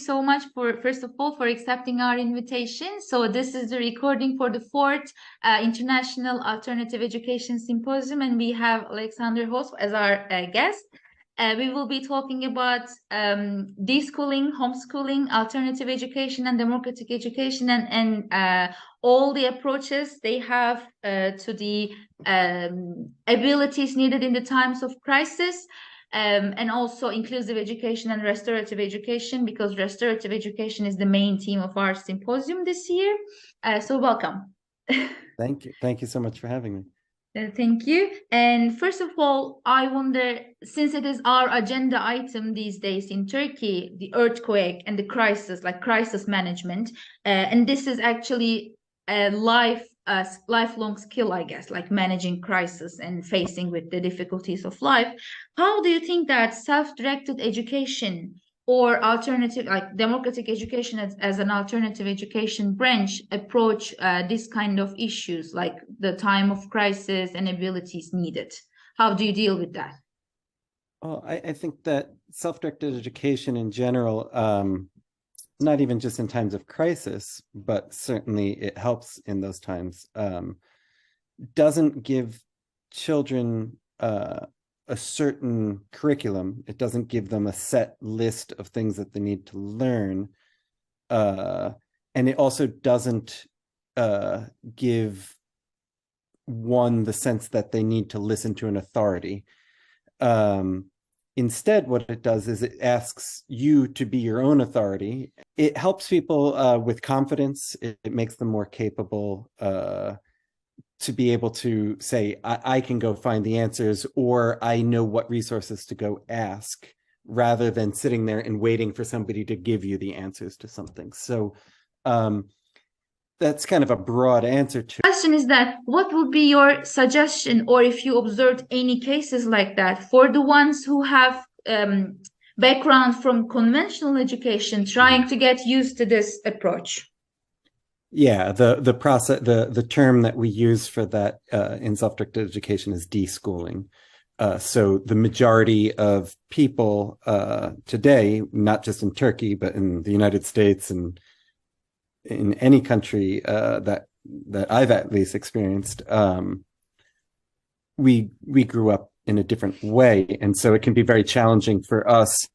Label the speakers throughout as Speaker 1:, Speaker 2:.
Speaker 1: so much for, first of all, for accepting our invitation. So this is the recording for the fourth International Alternative Education Symposium, and we have Alexander Khost as our guest. We will be talking about deschooling, homeschooling, alternative education, and democratic education, and all the approaches they have to the abilities needed in the times of crisis, and also inclusive education and restorative education, because restorative education is the main theme of our symposium this year. So welcome.
Speaker 2: Thank you. Thank you so much for having me.
Speaker 1: Thank you. And first of all, I wonder, since it is our agenda item these days in Turkey, the earthquake and the crisis, like crisis management, and this is actually a lifelong skill, I guess, like managing crisis and facing with the difficulties of life. How do you think that self-directed education or alternative, like democratic education as an alternative education branch, approach this kind of issues, like the time of crisis and abilities needed? How do you deal with that?
Speaker 2: Well, I think that self-directed education in general, not even just in times of crisis, but certainly it helps in those times, doesn't give children a certain curriculum. It doesn't give them a set list of things that they need to learn. And it also doesn't give one the sense that they need to listen to an authority. Instead, what it does is it asks you to be your own authority. It helps people with confidence. It makes them more capable to be able to say, I can go find the answers, or I know what resources to go ask, rather than sitting there and waiting for somebody to give you the answers to something. So that's kind of a broad answer to.
Speaker 1: The question is that what would be your suggestion, or if you observed any cases like that, for the ones who have background from conventional education trying to get used to this approach?
Speaker 2: Yeah, the process, the term that we use for that in self-directed education is deschooling. So the majority of people today, not just in Turkey, but in the United States and in any country that I've at least experienced, we grew up in a different way, and so it can be very challenging for us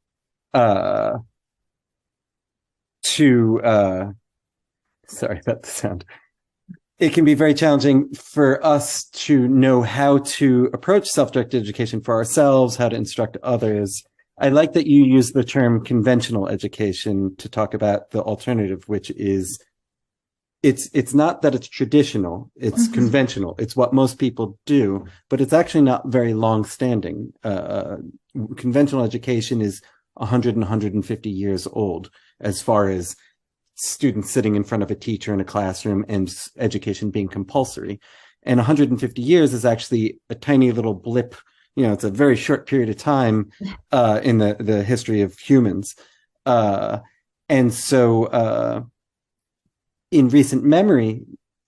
Speaker 2: to. Sorry about the sound. It can be very challenging for us to know how to approach self-directed education for ourselves, how to instruct others. I like that you use the term conventional education to talk about the alternative, which is, it's not that it's traditional, it's conventional. It's what most people do, but it's actually not very long-standing. Conventional education is 100 and 150 years old as far as students sitting in front of a teacher in a classroom and education being compulsory. And 150 years is actually a tiny little blip. You know, it's a very short period of time in the history of humans. And so in recent memory,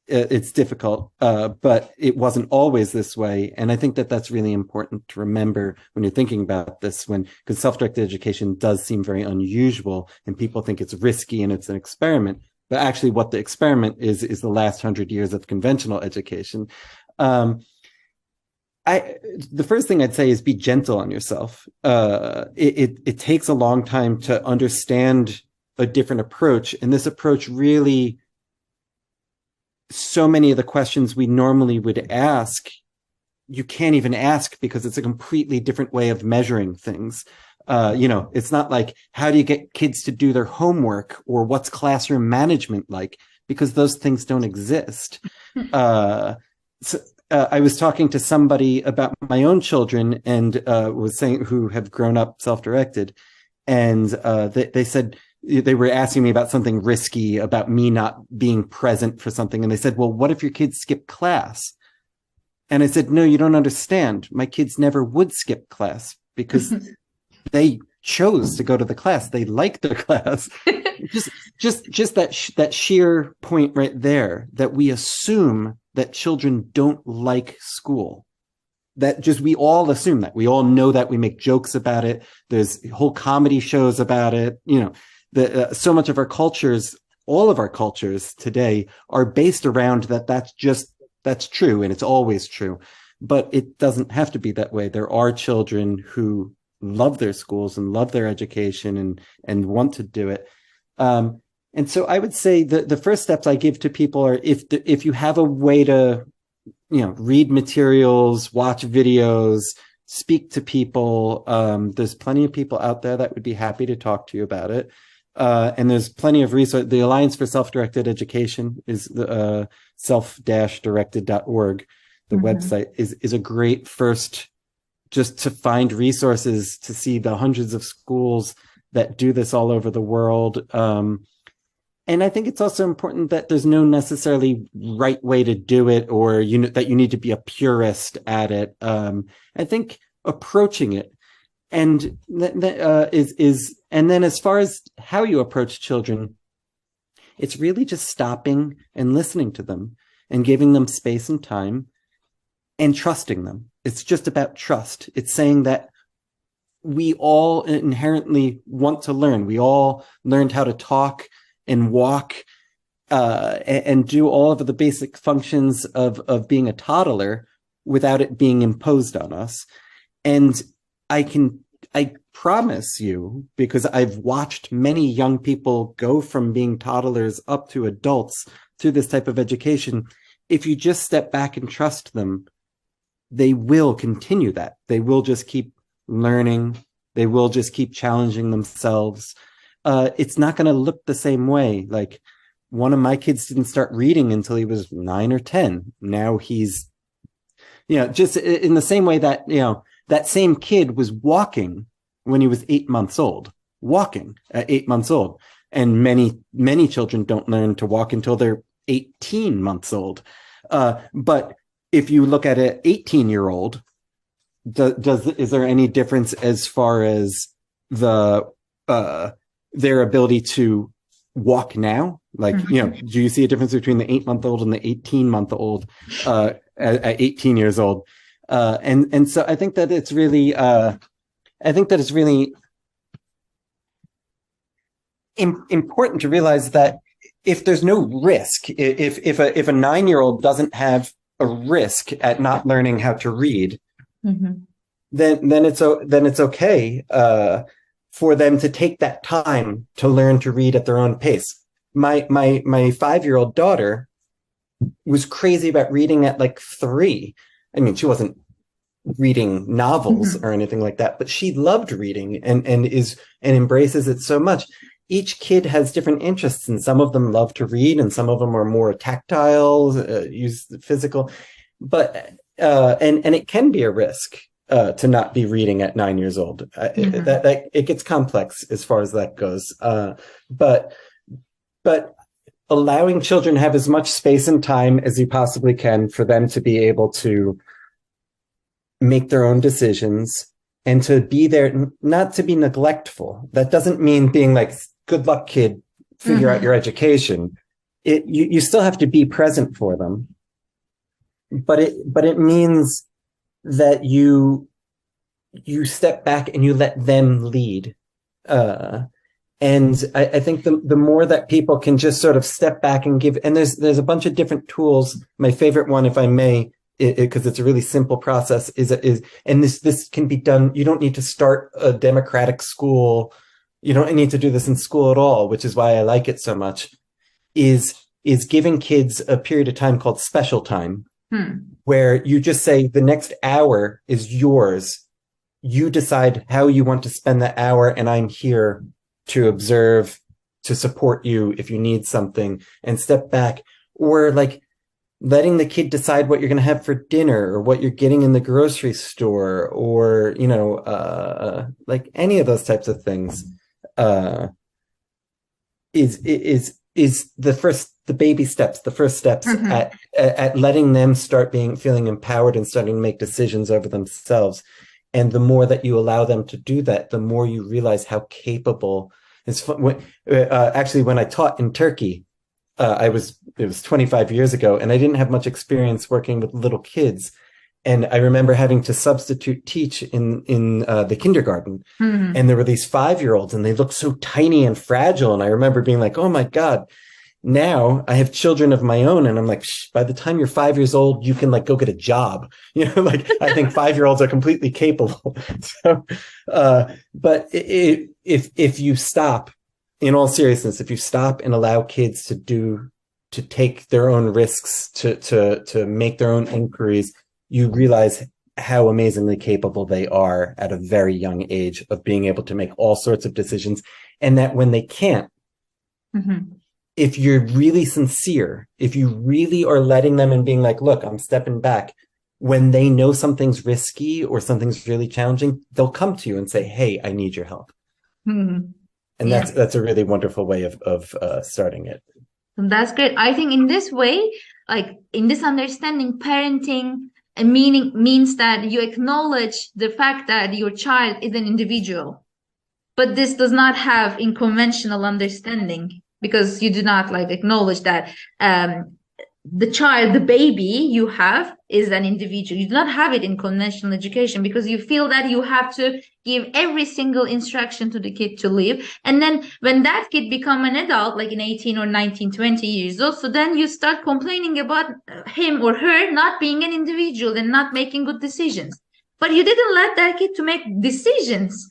Speaker 2: it's difficult, but it wasn't always this way. And I think that that's really important to remember when you're thinking about this, because self-directed education does seem very unusual and people think it's risky and it's an experiment. But actually what the experiment is the last 100 years of conventional education. The first thing I'd say is be gentle on yourself. It takes a long time to understand a different approach. And this approach really, so many of the questions we normally would ask, you can't even ask because it's a completely different way of measuring things. You know, it's not like, how do you get kids to do their homework, or what's classroom management like? Because those things don't exist. I was talking to somebody about my own children and was saying, who have grown up self-directed, and they said, they were asking me about something risky, about me not being present for something. And they said, well, what if your kids skip class? And I said, no, you don't understand. My kids never would skip class because they chose to go to the class. They liked their class. just that sheer point right there, that we assume that children don't like school. That just, we all assume that. We all know that. We make jokes about it. There's whole comedy shows about it, you know. so much of our cultures, all of our cultures today, are based around that's true, and it's always true. But it doesn't have to be that way. There are children who love their schools and love their education and want to do it. And so I would say the first steps I give to people are, if you have a way to, read materials, watch videos, speak to people, there's plenty of people out there that would be happy to talk to you about it. And there's plenty of resource. The Alliance for Self-Directed Education is the self-directed.org. The website is a great first, just to find resources, to see the hundreds of schools that do this all over the world. And I think it's also important that there's no necessarily right way to do it, or that you need to be a purist at it. I think approaching it, and and then as far as how you approach children, it's really just stopping and listening to them and giving them space and time and trusting them. It's just about trust. It's saying that we all inherently want to learn. We all learned how to talk and walk and do all of the basic functions of being a toddler without it being imposed on us. And I promise you, because I've watched many young people go from being toddlers up to adults through this type of education, if you just step back and trust them, they will continue that. They will just keep learning. They will just keep challenging themselves. It's not going to look the same way. Like, one of my kids didn't start reading until he was 9 or 10. Now he's, just in the same way that, that same kid was walking when he was 8 months old, walking at 8 months old. And many, many children don't learn to walk until they're 18 months old. But if you look at an 18-year-old, is there any difference as far as their ability to walk now? Like, do you see a difference between the 8-month-old and the 18-month-old at 18 years old? And so I think that it's really, important to realize that if there's no risk, if a 9-year-old doesn't have a risk at not learning how to read, then it's okay for them to take that time to learn to read at their own pace. My 5-year-old daughter was crazy about reading at like 3. I mean, she wasn't reading novels or anything like that, but she loved reading and embraces it so much. Each kid has different interests, and some of them love to read, and some of them are more tactile, use the physical. But and it can be a risk to not be reading at 9 years old. That it gets complex as far as that goes. But allowing children to have as much space and time as you possibly can for them to be able to make their own decisions and to be there, not to be neglectful. That doesn't mean being like, good luck, kid, figure out your education. You still have to be present for them. But it means that you step back and you let them lead. And I think the more that people can just sort of step back and give, and there's a bunch of different tools. My favorite one, if I may, because it's a really simple process, is and this can be done. You don't need to start a democratic school. You don't need to do this in school at all, which is why I like it so much, is giving kids a period of time called special time, where you just say the next hour is yours. You decide how you want to spend that hour, and I'm here to observe, to support you if you need something, and step back. Or like letting the kid decide what you're going to have for dinner, or what you're getting in the grocery store, or, like any of those types of things, is the baby steps, the first steps at letting them start feeling empowered and starting to make decisions over themselves. And the more that you allow them to do that, the more you realize how capable. Actually, when I taught in Turkey, it was 25 years ago, and I didn't have much experience working with little kids. And I remember having to substitute teach in the kindergarten.
Speaker 1: Mhm.
Speaker 2: And there were these 5-year-olds and they looked so tiny and fragile. And I remember being like, oh my God, now I have children of my own. And I'm like, by the time you're 5 years old, you can like go get a job. You know, like I think 5-year-olds are completely capable. So, but if you stop, in all seriousness, if you stop and allow kids to take their own risks, to make their own inquiries, you realize how amazingly capable they are at a very young age of being able to make all sorts of decisions. And that when they can't,
Speaker 1: Mhm.
Speaker 2: if you're really sincere, if you really are letting them and being like, look, I'm stepping back, when they know something's risky or something's really challenging, they'll come to you and say, hey, I need your help.
Speaker 1: Mhm.
Speaker 2: And
Speaker 1: Yeah.
Speaker 2: that's a really wonderful way of starting it.
Speaker 1: That's great. I think in this way, like in this understanding, parenting means that you acknowledge the fact that your child is an individual. But this does not have in conventional understanding, because you do not like acknowledge that the child, the baby you have is an individual. You do not have it in conventional education because you feel that you have to give every single instruction to the kid to live. And then when that kid become an adult, like in 18 or 19, 20 years old, so then you start complaining about him or her not being an individual and not making good decisions. But you didn't let that kid to make decisions.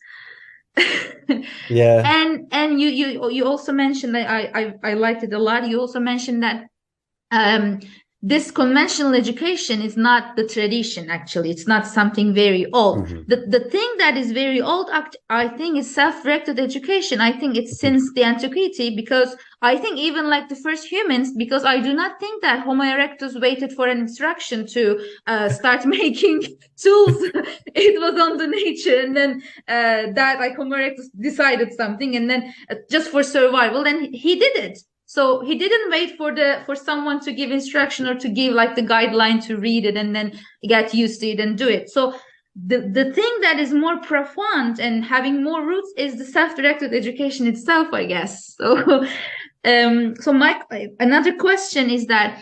Speaker 2: Yeah.
Speaker 1: And you also mentioned that I liked it a lot. You also mentioned that this conventional education is not the tradition. Actually, it's not something very old.
Speaker 2: Mhm.
Speaker 1: The thing that is very old, I think, is self-directed education. I think it's since the antiquity, because I think even like the first humans, because I do not think that Homo erectus waited for an instruction to start making tools. It was on the nature, and then that like Homo erectus decided something, and then just for survival, then he did it. So he didn't wait for someone to give instruction or to give like the guideline to read it and then get used to it and do it. So the thing that is more profound and having more roots is the self-directed education itself, I guess. So so Mike, another question is that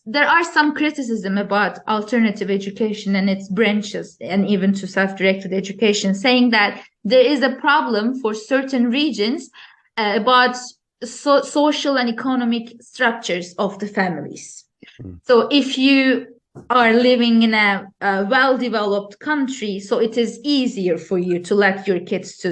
Speaker 1: there are some criticism about alternative education and its branches, and even to self-directed education, saying that there is a problem for certain regions about social and economic structures of the families. So if you are living in a well-developed country, so it is easier for you to let your kids to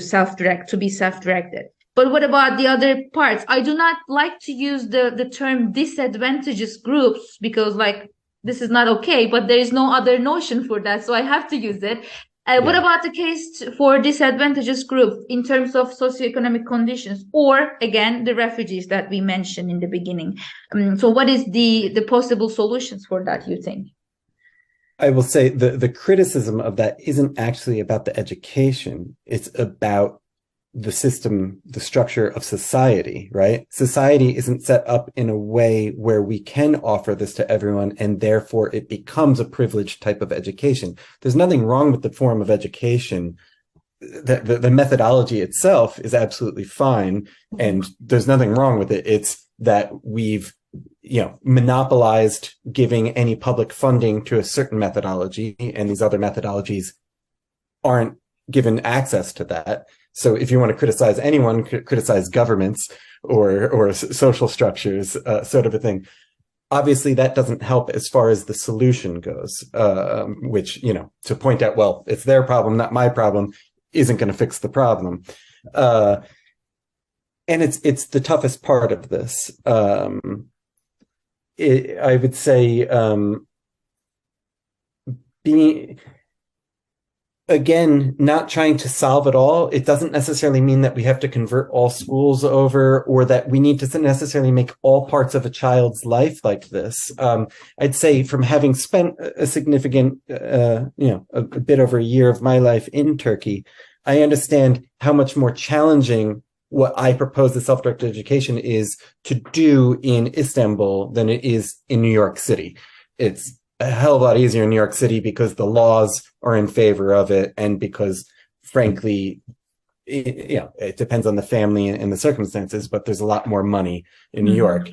Speaker 1: be self-directed. But what about the other parts? I do not like to use the term disadvantageous groups, because like this is not okay, but there is no other notion for that, so I have to use it. What about the case for disadvantageous groups in terms of socioeconomic conditions, or again the refugees that we mentioned in the beginning? So what is the possible solutions for that, you think?
Speaker 2: I will say the criticism of that isn't actually about the education. It's about the system, the structure of society, right? Society isn't set up in a way where we can offer this to everyone, and therefore it becomes a privileged type of education. There's nothing wrong with the form of education. The methodology itself is absolutely fine, and there's nothing wrong with it. It's that we've monopolized giving any public funding to a certain methodology, and these other methodologies aren't given access to that. So if you want to criticize anyone, criticize governments or social structures, sort of a thing. Obviously, that doesn't help as far as the solution goes, which, to point out, well, it's their problem, not my problem, isn't going to fix the problem. And it's the toughest part of this. I would say again, not trying to solve it all. It doesn't necessarily mean that we have to convert all schools over, or that we need to necessarily make all parts of a child's life like this. I'd say from having spent a significant, a bit over a year of my life in Turkey, I understand how much more challenging what I propose the self-directed education is to do in Istanbul than it is in New York City. It's a hell of a lot easier in New York City because the laws are in favor of it, and because, frankly, it depends on the family and the circumstances, but there's a lot more money in New York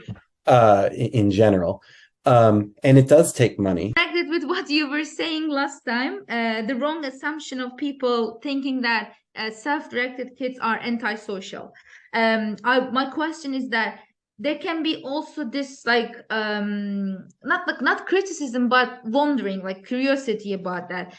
Speaker 2: in general. And it does take money.
Speaker 1: connected with what you were saying last time, the wrong assumption of people thinking that self-directed kids are antisocial. My question is that there can be also this like not criticism but wondering, like curiosity about that.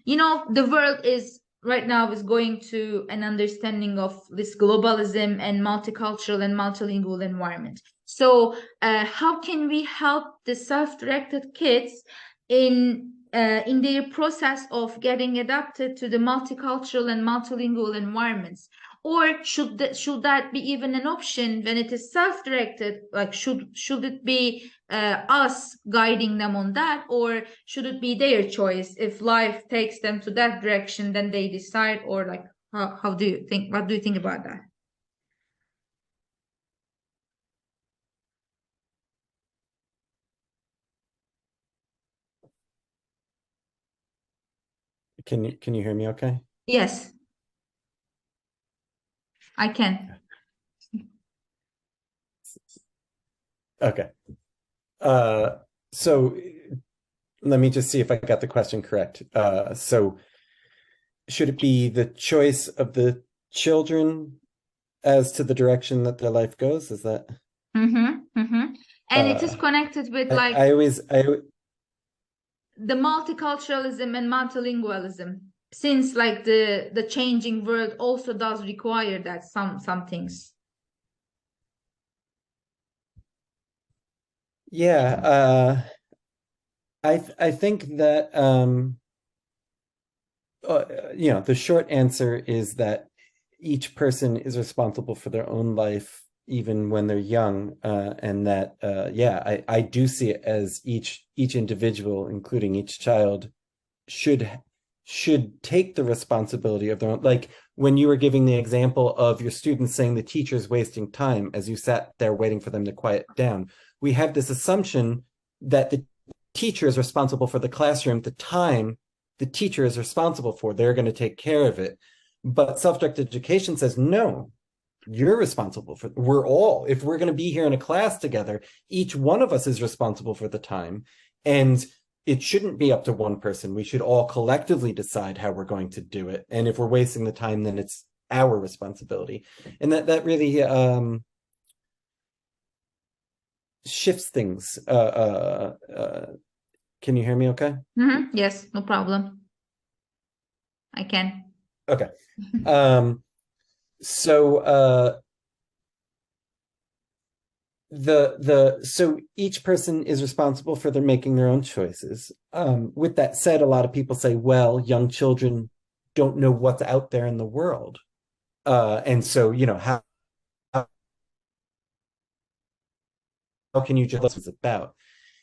Speaker 1: You know, the world is right now is going to an understanding of this globalism and multicultural and multilingual environment. So how can we help the self-directed kids in their process of getting adapted to the multicultural and multilingual environments? Or should that be even an option when it is self-directed? Like should it be us guiding them on that, or should it be their choice? If life takes them to that direction, then they decide. Or like how do you think? What do you think about that?
Speaker 2: Can you hear me okay?
Speaker 1: Yes, I can.
Speaker 2: Okay. So let me just see if I got the question correct. So should it be the choice of the children as to the direction that their life goes? Is that?
Speaker 1: And it is connected with like the multiculturalism and multilingualism, since like the changing world also does require that some things.
Speaker 2: Yeah, I think that you know, the short answer is that each person is responsible for their own life, even when they're young, and that yeah, I do see it as each individual, including each child, should take the responsibility of their own. Like when you were giving the example of your students saying the teacher's wasting time as you sat there waiting for them to quiet down, we have this assumption that the teacher is responsible for the classroom, the time the teacher is responsible for, they're going to take care of it. But self-directed education says, no, you're responsible for, we're all, if we're going to be here in a class together, each one of us is responsible for the time. And it shouldn't be up to one person. We should all collectively decide how we're going to do it. And if we're wasting the time, then it's our responsibility. And that really shifts things. Can you hear me okay?
Speaker 1: Yes, no problem. I can.
Speaker 2: Okay. So so each person is responsible for making their own choices. With that said, a lot of people say, well, young children don't know what's out there in the world. And so, you know, how can you just what it's about?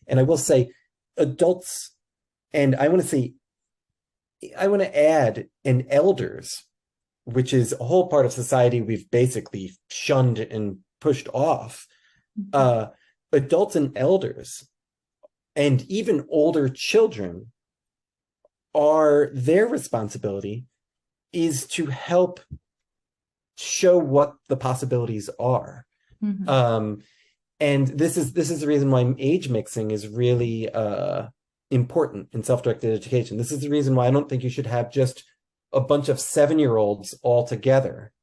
Speaker 2: And I will say adults, and I want to add and elders, which is a whole part of society we've basically shunned and pushed off. Adults and elders, and even older children, their responsibility is to help show what the possibilities are. And this is the reason why age mixing is really important in self-directed education. This is the reason why I don't think you should have just a bunch of 7-year-olds all together,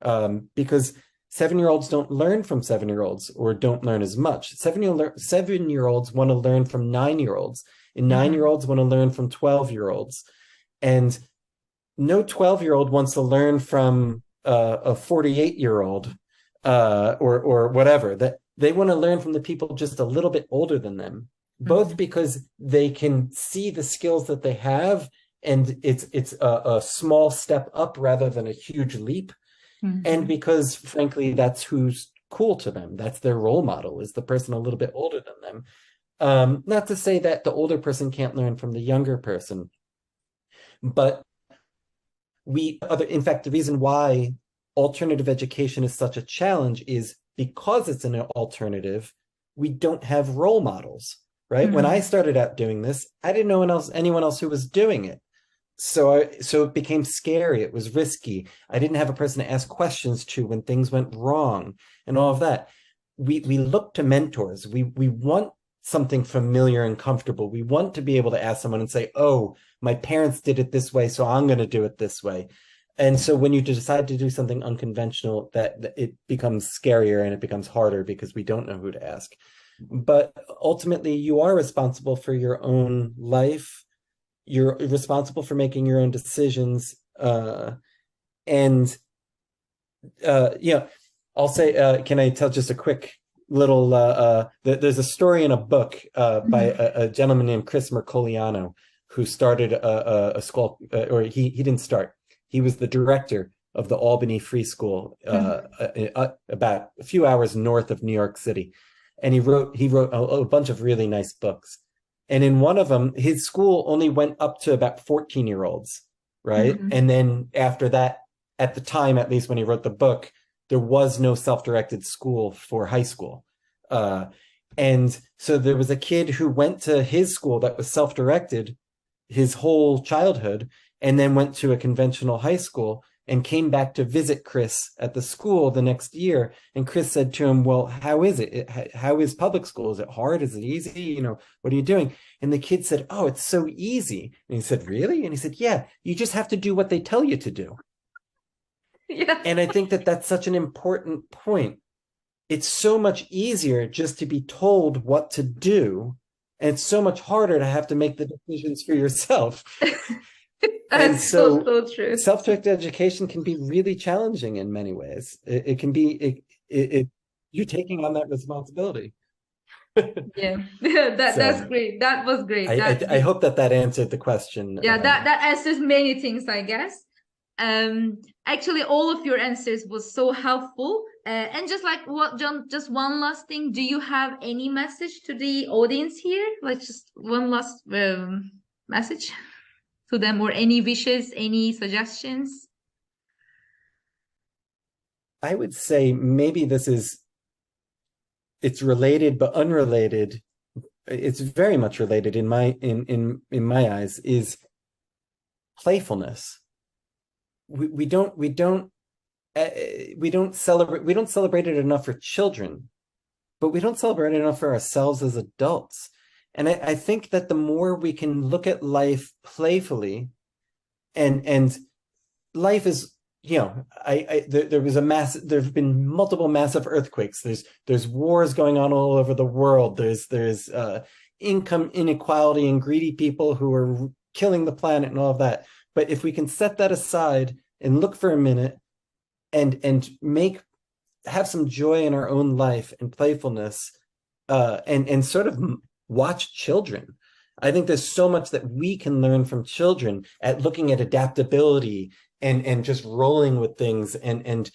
Speaker 2: because 7-year-olds don't learn from 7-year-olds, or don't learn as much. 7-year-olds want to learn from 9-year-olds, and 9-year-olds want to learn from 12-year-olds. And no 12-year-old wants to learn from a 48-year-old or whatever. That they want to learn from the people just a little bit older than them, both because they can see the skills that they have, and it's a small step up rather than a huge leap. And because, frankly, that's who's cool to them. That's their role model, is the person a little bit older than them. Not to say that the older person can't learn from the younger person, but in fact, the reason why alternative education is such a challenge is because it's an alternative, we don't have role models, right? When I started out doing this, I didn't know anyone else who was doing it. So it became scary. It was risky. I didn't have a person to ask questions to when things went wrong and all of that. We look to mentors. We want something familiar and comfortable. We want to be able to ask someone and say, oh, my parents did it this way, so I'm going to do it this way. And so when you decide to do something unconventional, that it becomes scarier and it becomes harder because we don't know who to ask. But ultimately, you are responsible for your own life. You're responsible for making your own decisions. I'll say, can I tell just a quick little, there's a story in a book by a gentleman named Chris Mercoliano, who started a school, or he didn't start. He was the director of the Albany Free School, about a few hours north of New York City. And he wrote a bunch of really nice books. And in one of them, his school only went up to about 14-year-olds, right? And then after that, at the time, at least when he wrote the book, there was no self-directed school for high school. And so there was a kid who went to his school that was self-directed his whole childhood, and then went to a conventional high school and came back to visit Chris at the school the next year. And Chris said to him, well, how is it? How is public school? Is it hard? Is it easy? You know, what are you doing? And the kid said, oh, it's so easy. And he said, really? And he said, yeah, you just have to do what they tell you to do.
Speaker 1: Yeah.
Speaker 2: And I think that that's such an important point. It's so much easier just to be told what to do. And it's so much harder to have to make the decisions for yourself.
Speaker 1: That's so true.
Speaker 2: Self-directed education can be really challenging in many ways. It can be you taking on that responsibility.
Speaker 1: Yeah, that's great. That was great.
Speaker 2: I hope that answered the question.
Speaker 1: Yeah, that answers many things, I guess. Actually, all of your answers was so helpful. And just like what, John, just one last thing. Do you have any message to the audience here? Like just one last message to them, or any wishes, any suggestions?
Speaker 2: I would say maybe it's related but unrelated. It's very much related in my eyes, is playfulness. We don't celebrate it enough for children, but we don't celebrate it enough for ourselves as adults. And I think that the more we can look at life playfully, and life is, you know, there've been multiple massive earthquakes. There's wars going on all over the world. There's income inequality and greedy people who are killing the planet and all of that. But if we can set that aside and look for a minute and have some joy in our own life and playfulness, and sort of watch children. I think there's so much that we can learn from children at looking at adaptability and just rolling with things and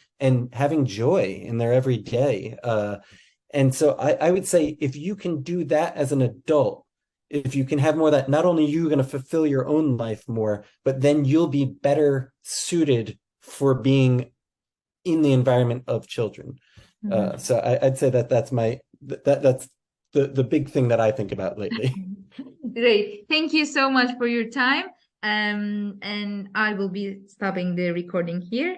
Speaker 2: having joy in their everyday. And so I would say, if you can do that as an adult, if you can have more of that, not only are you going to fulfill your own life more, but then you'll be better suited for being in the environment of children. So I'd say that's the big thing that I think about lately.
Speaker 1: Great. Thank you so much for your time. And I will be stopping the recording here.